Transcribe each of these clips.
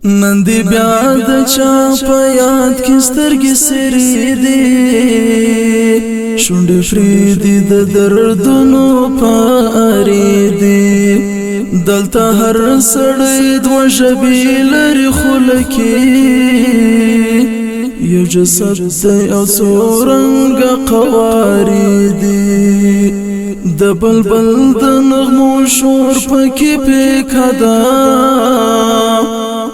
نن دی بیا د چا په یاد کې سترګې سرې دي شونډې فریدي د دردونو پارې دي دلته هر سړی دوه ژبې لري خوله کې یو جسد دی او څو رنګه قوارې دي د بلبل د نغمو شور پکې پیکه ده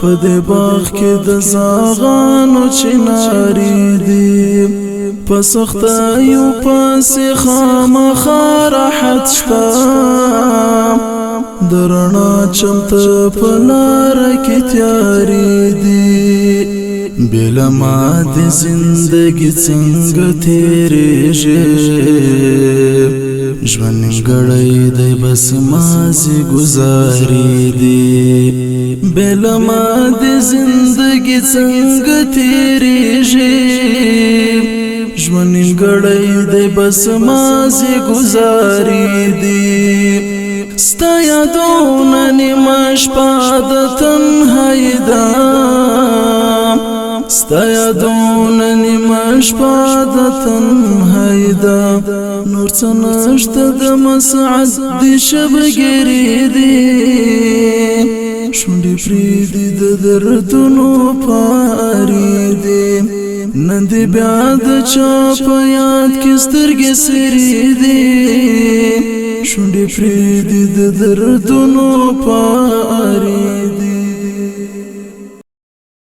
په دې باغ کې د زاغانو چنارې دي په سختیو پسې خامخا راحت شته د رڼا چمته په لاره کې تیارې دي بېله ما د زندګي څنګه تېرېږي ژوند نیمګړی دی بس مازې ګزارې دي بېله ما د زندګي څنګه تېرېږي ژوند نیمګړی دی بس مازې ګزارې دي ستا یادونه نیمه شپه د تنهایي ده ستا یادونه نیمه شپه د تنهایي ده نور څه نشته د مسعد د شبګیرې دي شونډې پرېږدي د دردونو پارې دي نن دی بیا د چا په یاد کې سترګې سرې دي شونډې پرېږدي د دردونو پارې دي